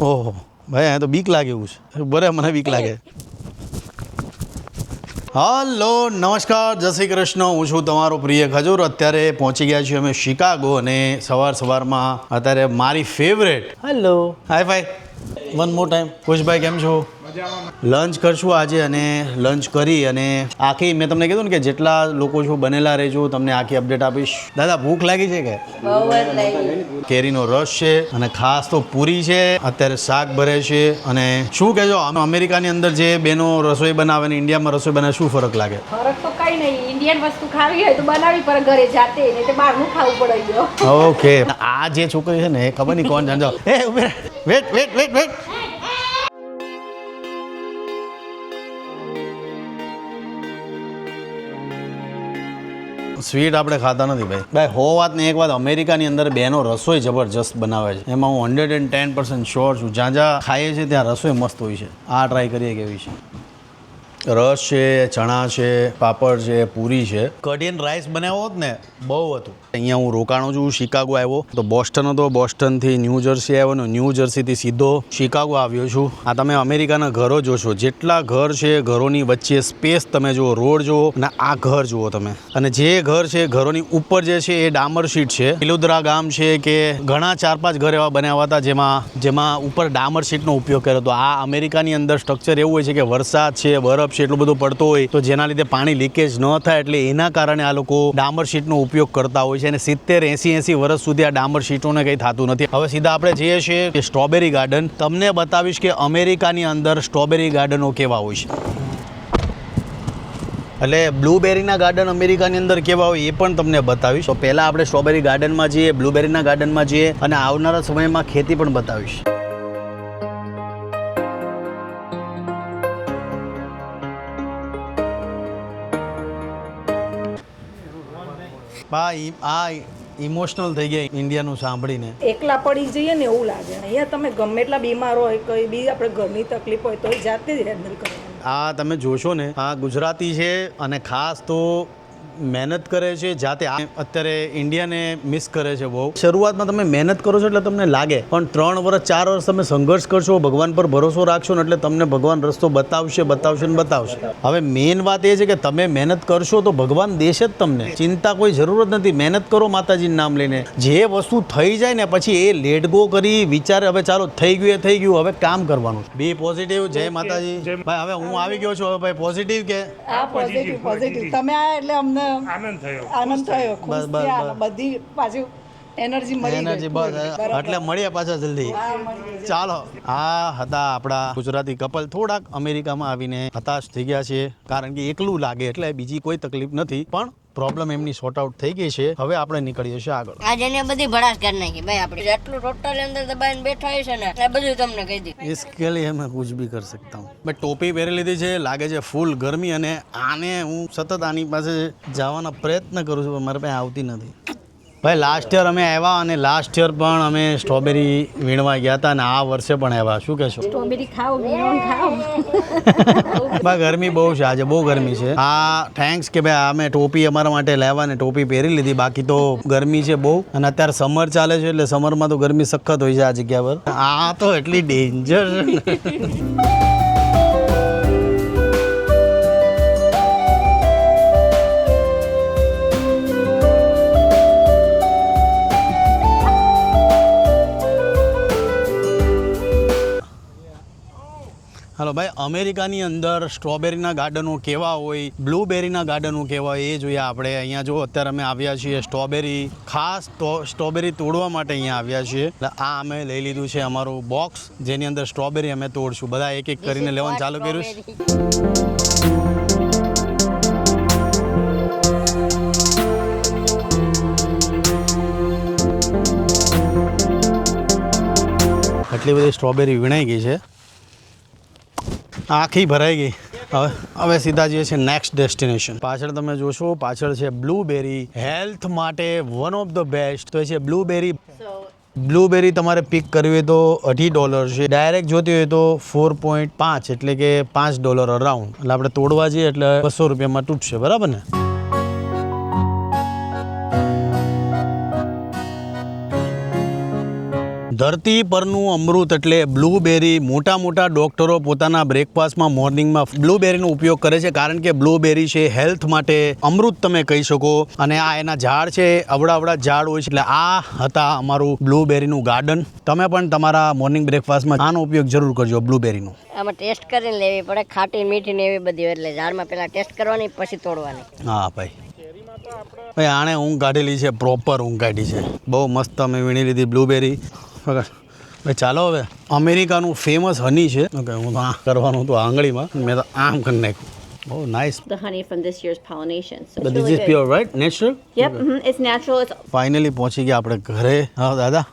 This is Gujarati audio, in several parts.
ઓહો ભાઈ, અહીંયા તો બીક લાગે એવું છે. બરે મને બીક લાગે. હલો નમસ્કાર, જય શ્રી કૃષ્ણ. હું છું તમારો પ્રિય ખજૂર. અત્યારે પહોંચી ગયા છીએ અમે શિકાગો અને સવારમાં અત્યારે મારી ફેવરેટ હલો હાય ફાય વન મોર ટાઈમ ખુશભાઈ કેમ છો? લંચ કરશું આજે અને લંચ કરી અને આખી મેં તમને કીધું ને કે જેટલા લોકો છો બનેલા રહેજો, તમને આખી અપડેટ આપીશ. દાદા ભૂખ લાગી છે કે? કેરીનો રસ છે અને ખાસ તો પૂરી છે, અત્યારે શાક ભરે છે. અને શું કહેજો, અમેરિકાની અંદર જે બેનો રસોઈ બનાવે ને ઇન્ડિયામાં રસોઈ બનાવે, શું ફરક લાગે? ફરક તો કઈ નહીં. ઇન્ડિયન વસ્તુ ખાવી હોય તો બનાવી પર ઘરે જાતે, નહીં તો બહારનું ખાવું પડે ગયો. ઓકે, આ જે છોકરી છે ને એ ખબર નહીં કોણ જાણજો. એ wait wait wait wait sweet આપણે ખાતા નથી ભાઈ. હો વાત ને એક વાત, અમેરિકાની અંદર બેનો રસોઈ જબરજસ્ત બનાવે છે, એમાં હું 110% શ્યોર છું. જ્યાં જ્યાં ખાઈએ છીએ ત્યાં રસોઈ મસ્ત હોય છે. આ ટ્રાય કરીએ કેવી છે. રસ છે, ચણા છે, પાપડ છે, પૂરી છે. કઢી એન્ડ રાઈસ બનાવ્યો હોત ને બહુ હતું. અહીંયા હું રોકાણો છું, શિકાગો આવ્યો તો બોસ્ટન હતો, બોસ્ટનથી ન્યૂ જર્સી આવ્યો ને ન્યૂ જર્સીથી સીધો શિકાગો આવ્યો છું. આ તમે અમેરિકાના ઘરો જોશો, જેટલા ઘર છે ઘરોની વચ્ચે સ્પેસ તમે જુઓ, રોડ જુઓ અને આ ઘર જુઓ તમે. અને જે ઘર છે ઘરોની ઉપર જે છે એ ડામર શીટ છે. પિલુદ્રા ગામ છે કે ઘણા 4-5 ઘર એવા બનાવ્યા હતા જેમાં ઉપર ડામર શીટનો ઉપયોગ કર્યો હતો. આ અમેરિકાની અંદર સ્ટ્રક્ચર એવું હોય છે કે વરસાદ છે, બરફ છે, એટલું બધું પડતો હોય તો જેના લીધે પાણી લીકેજ ન થાય, એટલે એના કારણે આ લોકો ડામર શીટનો ઉપયોગ કરતા હોય છે. અને 70-80 વર્ષ સુધી આ ડામર શીટોને કંઈ થતું નથી. હવે સીધા આપણે જઈએ છીએ સ્ટ્રોબેરી ગાર્ડન. તમને બતાવીશ કે અમેરિકાની અંદર સ્ટ્રોબેરી ગાર્ડનો કેવા હોય છે. એટલે બ્લુબેરીના ગાર્ડન અમેરિકાની અંદર કેવા હોય એ પણ તમને બતાવીશ. તો પહેલાં આપણે સ્ટ્રોબેરી ગાર્ડનમાં જઈએ, બ્લુબેરીના ગાર્ડનમાં જઈએ અને આવનારા સમયમાં ખેતી પણ બતાવીશ. ભાઈ આ ઇમોશનલ થઈ ગયા ઇન્ડિયાનું સાંભળીને. એકલા પડી જઈએ ને એવું લાગે. અહીંયા તમે ગમે એટલા બીમાર હોય, કઈ બી આપણે ઘરની તકલીફ હોય તો જાતે જ હેન્ડલ કરવાનું. આ તમે જોશો ને, આ ગુજરાતી છે અને ખાસ તો મહેનત કરે છે જાતે. અત્યારે ઇન્ડિયાને મિસ કરે છે બહુ. શરૂઆતમાં તમે મહેનત કરો છો એટલે તમને લાગે, પણ 3 વર્ષ 4 વર્ષ તમે સંઘર્ષ કરશો, ભગવાન પર ભરોસો રાખશો ને એટલે તમને ભગવાન રસ્તો બતાવશે ને બતાવશે. હવે મેઇન વાત એ છે કે તમે મહેનત કરશો તો ભગવાન દેશે જ તમને. ચિંતા કોઈ જરૂર જ નથી. મહેનત કરો માતાજીનું નામ લઈને. જે વસ્તુ થઈ જાય ને પછી એ લેટ ગો કરી વિચારે હવે ચાલો થઈ ગયું, હવે કામ કરવાનું. B positive. જય માતાજી ભાઈ. હવે હું આવી ગયો છું, હવે ભાઈ પોઝિટિવ કે આ પોઝિટિવ તમે આ એટલે અમને આનંદ થયો. ખુશ થયા. બધી પાછું એનર્જી બસ એટલે મળીએ પાછા જલ્દી. ચાલો. આ હતા આપણા ગુજરાતી કપલ. થોડાક અમેરિકામાં આવીને હતાશ થઈ ગયા છે, કારણ કે એકલું લાગે, એટલે બીજી કોઈ તકલીફ નથી, પણ પ્રોબ્લેમ એમની સોર્ટ આઉટ થઈ ગઈ છે. હવે આપણે નીકળીએ છીએ આગળ. આજે ને બધી ભડાસ કરી નાખી ભાઈ. આપણે જેટલું ટોટલ અંદર દબાઈને બેઠા છે ને એ બધું તમને કહી દીધું. इसके लिए मैं कुछ भी कर सकता हूँ. મેં ટોપી પહેરી લીધી છે, લાગે છે ફૂલ ગરમી, અને આને હું સતત આની પાસે જવાનો પ્રયત્ન કરું છું પણ મારે પાસે આવતી નથી. ભાઈ લાસ્ટ યર અમે આવ્યા અને લાસ્ટ યર પણ અમે સ્ટ્રોબેરી વીણવા ગયા હતા અને આ વર્ષે પણ આવ્યા. શું કહેશો? સ્ટ્રોબેરી ખાઓ, વીણો ખાઓ. ભાઈ ગરમી બહુ છે આજે, બહુ ગરમી છે. હા થેન્ક્સ કે ભાઈ અમે ટોપી અમારા માટે લાવ્યા ને ટોપી પહેરી લીધી. બાકી તો ગરમી છે બહુ, અને અત્યારે સમર ચાલે છે એટલે સમરમાં તો ગરમી સખત હોય છે આ જગ્યા પર. આ તો એટલી ડેન્જર. હાલો ભાઈ, અમેરિકાની અંદર સ્ટ્રોબેરીના ગાર્ડનો કેવા હોય, બ્લુબેરીના ગાર્ડનો કેવા હોય એ જોઈએ આપણે. અહીંયા જો અત્યારે અમે આવ્યા છીએ સ્ટ્રોબેરી, ખાસ સ્ટ્રોબેરી તોડવા માટે અહીંયા આવ્યા છીએ. એટલે આ અમે લઈ લીધું છે અમારું બોક્સ, જેની અંદર સ્ટ્રોબેરી અમે તોડશું. બધા એક એક કરીને લેવાનું ચાલુ કર્યું. એટલી બધી સ્ટ્રોબેરી વીણાઈ ગઈ છે, આખી ભરાઈ ગઈ. હવે સીધા જઈએ છીએ નેક્સ્ટ ડેસ્ટિનેશન. પાછળ તમે જોશો, પાછળ છે બ્લુબેરી. હેલ્થ માટે વન ઓફ ધ બેસ્ટ તો છે બ્લુબેરી. બ્લુબેરી તમારે પિક કરવી હોય તો $18 છે. ડાયરેક્ટ જોતી હોય તો 4.5 એટલે કે $5 અરાઉન્ડ. એટલે આપણે તોડવા જઈએ એટલે $200 તૂટશે, બરાબર ને? ધરતી પરનું અમૃત એટલે બ્લૂબેરી. મોટા મોટા ડૉક્ટરો પોતાના બ્રેકફાસ્ટમાં મોર્નિંગમાં બ્લૂબેરીનો ઉપયોગ કરે છે, કારણ કે બ્લૂબેરી છે હેલ્થ માટે અમૃત તમે કહી શકો. અને આ એના ઝાડ છે, અવડા ઝાડ હોય છે. એટલે આ હતા અમારું બ્લૂબેરીનું ગાર્ડન. તમે પણ તમારા મોર્નિંગ બ્રેકફાસ્ટમાં આનો ઉપયોગ જરૂર કરજો, બ્લૂબેરીનો. આમાં ટેસ્ટ કરીને લેવી પડે, ખાટી મીઠી ને એવી બધી, એટલે ઝાડમાં પહેલા ટેસ્ટ કરવાની પછી તોડવાની. હા ભાઈ, આણે ઊંઘ કાઢેલી છે, પ્રોપર ઊંઘ કાઢી છે. બહુ મસ્ત અમે વીણી લીધી બ્લૂબેરી. ભાઈ ચાલો હવે અમેરિકાનું ફેમસ હની છે. ઓકે, હું તો આ કરવાનું હતું આંગળીમાં, મેં તો આમ કરી નાખ્યું. Oh, nice. The honey from this year's pollination. So But it's this really is good. pure, right? Natural? Yep, it's natural. It's finally પહોંચી ગયા આપણે ઘરે. હા દાદા,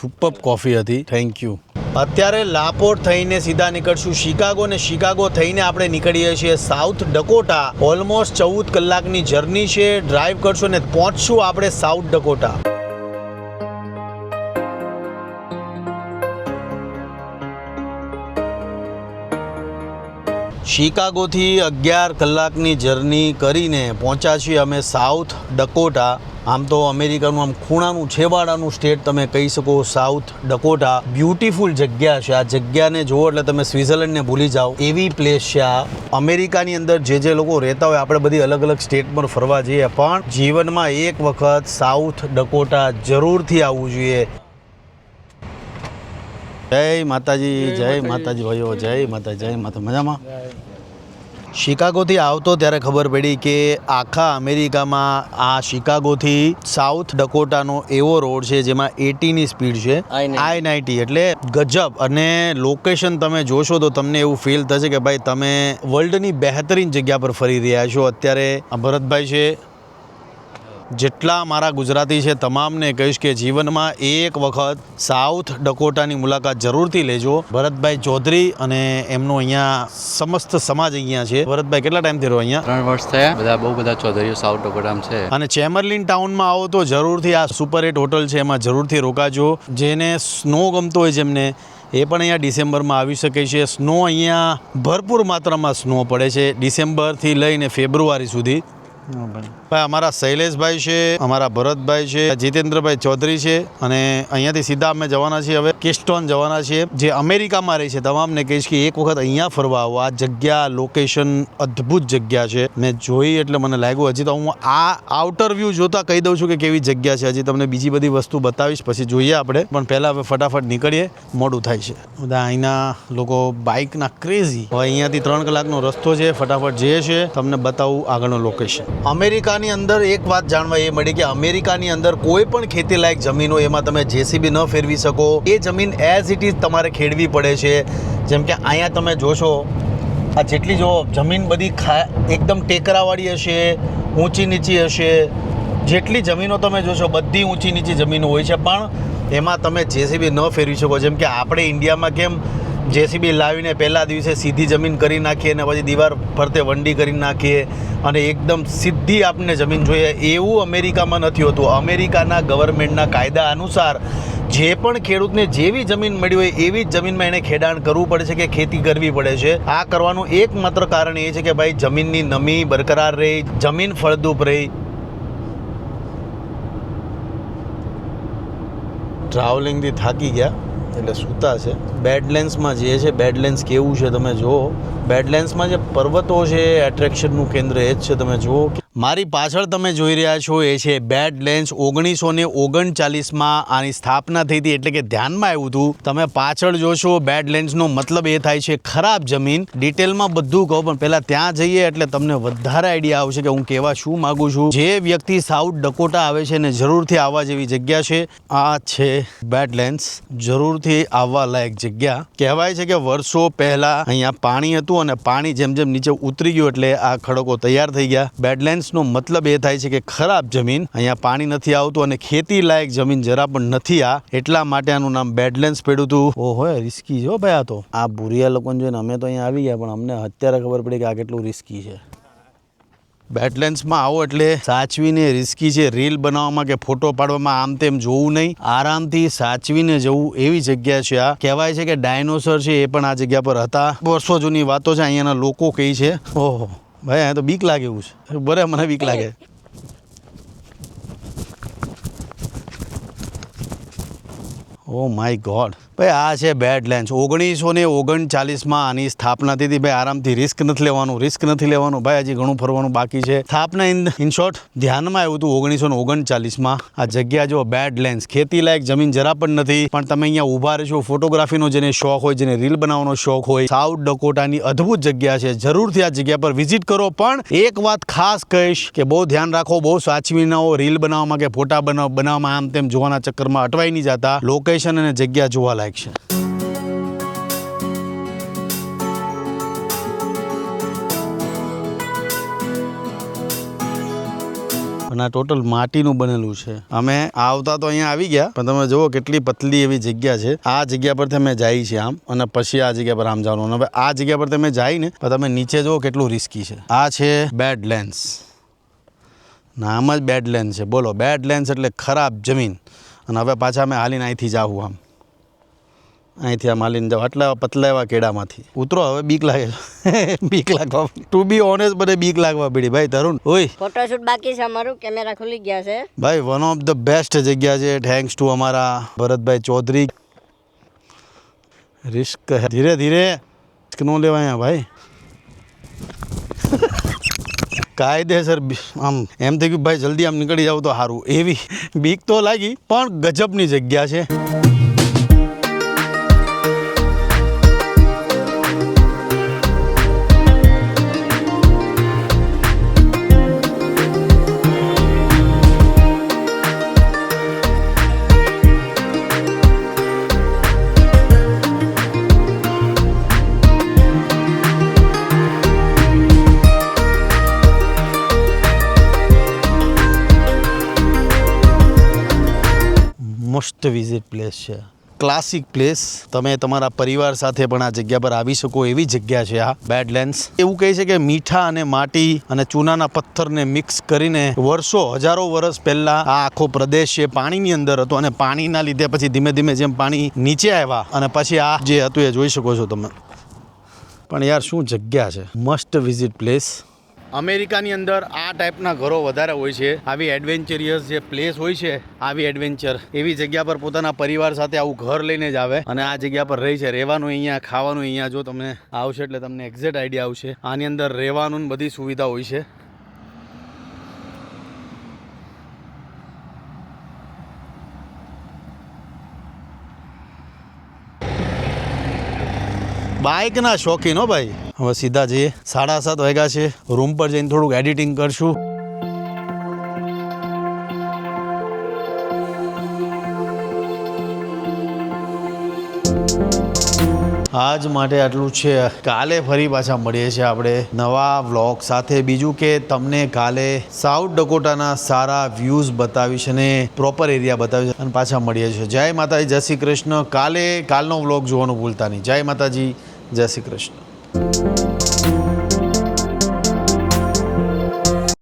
સુપર કોફી હતી, થેન્ક યુ. અત્યારે લાપોર્ટ થઈને સીધા નીકળશું શિકાગો, ને શિકાગો થઈને આપણે નીકળીએ છીએ સાઉથ ડકોટા. ઓલમોસ્ટ 14 કલાકની જર્ની છે. ડ્રાઈવ કરશું ને પહોંચશું આપણે સાઉથ ડકોટા. શિકાગોથી 11 કલાકની જર્ની કરીને પહોંચ્યા છીએ અમે સાઉથ ડકોટા. આમ તો અમેરિકાનું આમ ખૂણાનું છેવાડાનું સ્ટેટ તમે કહી શકો સાઉથ ડકોટા. બ્યુટીફુલ જગ્યા છે. આ જગ્યાને જુઓ એટલે તમે સ્વિટ્ઝરલેન્ડને ભૂલી જાઓ એવી પ્લેસ છે આ. અમેરિકાની અંદર જે લોકો રહેતા હોય, આપણે બધી અલગ અલગ સ્ટેટ પર ફરવા જઈએ, પણ જીવનમાં એક વખત સાઉથ ડકોટા જરૂરથી આવવું જોઈએ. જય માતાજી, જય માતાજી ભાઈઓ, જય માતા, જય માતા. મજામાં? શિકાગોથી આવતો ત્યારે ખબર પડી કે આખા અમેરિકામાં આ શિકાગોથી સાઉથ ડકોટાનો એવો રોડ છે જેમાં 80ની સ્પીડ છે, I-90, એટલે ગજબ. અને લોકેશન તમે જોશો તો તમને એવું ફીલ થશે કે ભાઈ તમે વર્લ્ડની બહેતરીન જગ્યા પર ફરી રહ્યા છો. અત્યારે આ ભરતભાઈ છે. જેટલા મારા ગુજરાતી છે તમામને કહીશ કે જીવનમાં એક વખત સાઉથ ડકોટાની મુલાકાત જરૂરથી લેજો. ભરતભાઈ ચૌધરી અને એમનો અહીંયા સમસ્ત સમાજ અહીંયા છે. ભરતભાઈ કેટલા ટાઈમથી રહો અહીંયા? 3 વર્ષ થયા. બહુ બધા ચૌધરીઓ સાઉથ ડકોટામાં છે. અને ચેમ્બરલિન ટાઉનમાં આવો તો જરૂરથી આ સુપર 8 હોટલ છે, એમાં જરૂરથી રોકાજો. જેને સ્નો ગમતો હોય જેમને, એ પણ અહીંયા ડિસેમ્બરમાં આવી શકે છે. સ્નો અહીંયા ભરપૂર માત્રામાં સ્નો પડે છે ડિસેમ્બરથી લઈને ફેબ્રુઆરી સુધી. ભાઈ અમારા શૈલેષભાઈ છે, અમારા ભરતભાઈ છે, જીતેન્દ્રભાઈ ચૌધરી છે. અને અહીંયાથી સીધા અમે જવાના છીએ હવે કેસ્ટોન જવાના છીએ. જે અમેરિકામાં રહે છે તમામને કહીશ કે એક વખત અહીંયા ફરવા આવો. આ જગ્યા, લોકેશન અદ્ભુત જગ્યા છે. મેં જોઈ એટલે મને લાગ્યું. હજી તો હું આ આઉટર વ્યૂ જોતા કહી દઉં છું કે કેવી જગ્યા છે. હજી તમને બીજી બધી વસ્તુ બતાવીશ, પછી જોઈએ આપણે. પણ પહેલાં હવે ફટાફટ નીકળીએ, મોડું થાય છે. બધા અહીંના લોકો બાઇકના ક્રેઝી. હવે અહીંયાથી 3 કલાકનો રસ્તો છે. ફટાફટ જઈએ છે, તમને બતાવું આગળનો લોકેશન. અમેરિકાની અંદર એક વાત જાણવા એ મળી કે અમેરિકાની અંદર કોઈ પણ ખેતી લાયક જમીન હોય એમાં તમે જેસીબી ન ફેરવી શકો. એ જમીન એઝ ઇટ ઇઝ તમારે ખેડવી પડે છે. જેમ કે અહીંયા તમે જોશો, આ જેટલી જો જમીન બધી એકદમ ટેકરાવાળી હશે, ઊંચી નીચી હશે. જેટલી જમીનો તમે જોશો બધી ઊંચી નીચી જમીનો હોય છે, પણ એમાં તમે જેસીબી ન ફેરવી શકો. જેમ કે આપણે ઇન્ડિયામાં કેમ જેસીબી લાવીને પહેલા દિવસે સીધી જમીન કરી નાખીએ અને પછી દીવાર ફરતે વંડી કરી નાખીએ અને એકદમ સીધી આપણને જમીન જોઈએ, એવું અમેરિકામાં નથી હોતું. અમેરિકાના ગવર્મેન્ટના કાયદા અનુસાર જે પણ ખેડૂતને જેવી જમીન મળી હોય એવી જ જમીનમાં એણે ખેડાણ કરવું પડે છે કે ખેતી કરવી પડે છે. આ કરવાનું એકમાત્ર કારણ એ છે કે ભાઈ જમીનની નમી બરકરાર રહે, જમીન ફળદ્રુપ રહે. ટ્રાવેલિંગથી થાકી ગયા એટલે સૂતા છે. બેડલેન્ડ્સમાં જે છે, બેડલેન્ડ્સ કેવું છે તમે જુઓ. બેડલેન્ડ્સમાં જે પર્વતો છે એટ્રેક્શનનું કેન્દ્ર એ જ છે. તમે જુઓ મારી પાછળ તમે જોઈ રહ્યા છો એ છે બેડલેન્ડ્સ. 1939માં આની સ્થાપના થઈ હતી, એટલે કે ધ્યાનમાં આવ્યું હતું. તમે પાછળ જોશો બેડલેન્ડ્સનો મતલબ એ થાય છે ખરાબ જમીન. ડિટેલમાં બધું કહું, પણ પહેલાં ત્યાં જઈએ એટલે તમને વધારે આઈડિયા આવશે કે હું કહેવા શું માગું છું. જે વ્યક્તિ સાઉથ ડકોટા આવે છે ને જરૂરથી આવવા જેવી જગ્યા છે. આ છે બેડલેન્ડ્સ, જરૂરથી આવવા લાયક જગ્યા. કહેવાય છે કે વર્ષો પહેલાં અહીંયા પાણી હતું અને પાણી જેમ જેમ નીચે ઉતરી ગયું એટલે આ ખડકો તૈયાર થઈ ગયા. બેડલેન્ડ્સનો મતલબ એ થાય છે કે ખરાબ જમીન. અહીંયા પાણી નથી આવતું અને ખેતી લાયક જમીન જરા પણ નથી આ, એટલા માટે આનું નામ બેડલેન્ડ્સ પડ્યું હતું. ઓહો, રિસ્કી છે ભાઈ આ તો. આ ભૂરિયા લોકોને જોઈને અમે તો અહીંયા આવી ગયા, પણ અમને અત્યારે ખબર પડી કે આ કેટલું રિસ્કી છે. બેડલેન્ડ્સમાં આવો એટલે સાચવીને, રિસ્કી છે. રીલ બનાવવામાં કે ફોટો પાડવામાં આમ તેમ જોવું નહીં, આરામથી સાચવીને જવું એવી જગ્યા છે આ. કહેવાય છે કે ડાયનોસર છે એ પણ આ જગ્યા પર હતા. વર્ષો જૂની વાતો છે. અહીંયાના લોકો કહે છે. ઓહો ભાઈ, અહીંયા તો બીક લાગે એવું છે. બરાબર, મને બીક લાગે. ઓ માય ગોડ ભાઈ, આ છે બેડલેન્ડ્સ. 1939માં આની સ્થાપના થઈ હતી. ભાઈ આરામથી રિસ્ક નથી લેવાનું ભાઈ. હજી ઘણું ફરવાનું બાકી છે. સ્થાપના ઇન શોર્ટ ધ્યાનમાં આવ્યું હતું 1939માં. આ જગ્યા જો બેડલેન્ડ્સ, ખેતીલાયક જમીન જરા પણ નથી, પણ તમે અહીંયા ઊભા રહેશો. ફોટોગ્રાફીનો જેને શોખ હોય, જેને રીલ બનાવવાનો શોખ હોય, સાઉથ ડકોટાની અદ્ભુત જગ્યા છે. જરૂરથી આ જગ્યા પર વિઝિટ કરો. પણ એક વાત ખાસ કહીશ કે બહુ ધ્યાન રાખો, બહુ સાચવી ન હો. રીલ બનાવવામાં કે ફોટા બનાવવામાં આમ તેમ જોવાના ચક્કરમાં અટવાઈ નહીં જતા. લોકેશન અને જગ્યા જોવા લાયક છે. અને આ ટોટલ માટીનું બનેલું છે. અમે આવતા તો અહીંયા આવી ગયા, પણ તમે જુઓ કેટલી પતલી એવી જગ્યા છે. આ જગ્યા પર તમે જાય છે આમ, અને પછી આ જગ્યા પર આમ જવાનું. અને હવે આ જગ્યા પર તમે જાય ને તો તમે નીચે જુઓ કેટલું રિસ્કી છે. આ છે બેડલેન્ડ્સ. નામ જ બેડલેન્ડ છે. બોલો, બેડલેન્ડ્સ એટલે ખરાબ જમીન. અને હવે પાછા અમે હાલીને અહીંથી જાવું, અહીંથી આમ હાલીને જાવ. આટલા પતલા એવા કેડામાંથી ઉતરો. હવે બીક લાગે છે. બીક લાગવા, ટુ બી ઓનેસ્ટ, બધે બીક લાગવા પડી ભાઈ. તરુણ, ઓય ફોટોશૂટ બાકી છે અમારું, કેમેરા ખુલી ગયા છે ભાઈ. વન ઓફ ધ બેસ્ટ જગ્યા છે, થેન્ક્સ ટુ અમારા ભરતભાઈ ચૌધરી. રિસ્ક ધીરે ધીરે રિસ્ક ન લેવાય ભાઈ. કાયદેસર આમ એમ થઈ ગયું ભાઈ, જલ્દી આમ નીકળી જાવ તો સારું. એવી બીક તો લાગી, પણ ગજબની જગ્યા છે. મસ્ત વિઝિટ પ્લેસ છે, ક્લાસિક પ્લેસ. તમે તમારા પરિવાર સાથે પણ આ જગ્યા પર આવી શકો એવી જગ્યા છે આ બેડલેન્ડ્સ. એવું કહે છે કે મીઠા અને માટી અને ચૂનાના પથ્થરને મિક્સ કરીને હજારો વર્ષ પહેલા આ આખો પ્રદેશ છે પાણીની અંદર હતો, અને પાણીના લીધે પછી ધીમે ધીમે જેમ પાણી નીચે આવ્યા અને પછી આ જે હતું એ જોઈ શકો છો તમે. પણ યાર શું જગ્યા છે, મસ્ટ વિઝિટ પ્લેસ. અમેરિકાની અંદર આ ટાઈપના ઘરો વધારે હોય છે. આવી એડવેન્ચરિયસ જે પ્લેસ હોય છે, આવી એડવેન્ચર એવી જગ્યા પર પોતાના પરિવાર સાથે આવું ઘર લઈને જ આવે અને આ જગ્યા પર રહી છે. રહેવાનું અહીંયા, ખાવાનું અહીંયા. જો તમને આવશે એટલે તમને એક્ઝેક્ટ આઈડિયા આવશે. આની અંદર રહેવાનું બધી સુવિધા હોય છે. બાઇકના શોખીન હો ભાઈ. હવે સીધા જઈએ. 7:30 વાગ્યા છે. રૂમ પર જઈને થોડુંક એડિટિંગ કરશું. આજ માટે આટલું છે. કાલે ફરી પાછા મળીએ છીએ આપણે નવા વ્લોગ સાથે. બીજું કે તમને કાલે સાઉથ ડકોટાના સારા વ્યૂઝ બતાવીશ અને પ્રોપર એરિયા બતાવીશ અને પાછા મળીએ છીએ. જય માતાજી, જય શ્રી કૃષ્ણ. કાલનો વ્લોગ જોવાનું ભૂલતા નહીં. જય માતાજી, જય શ્રી કૃષ્ણ.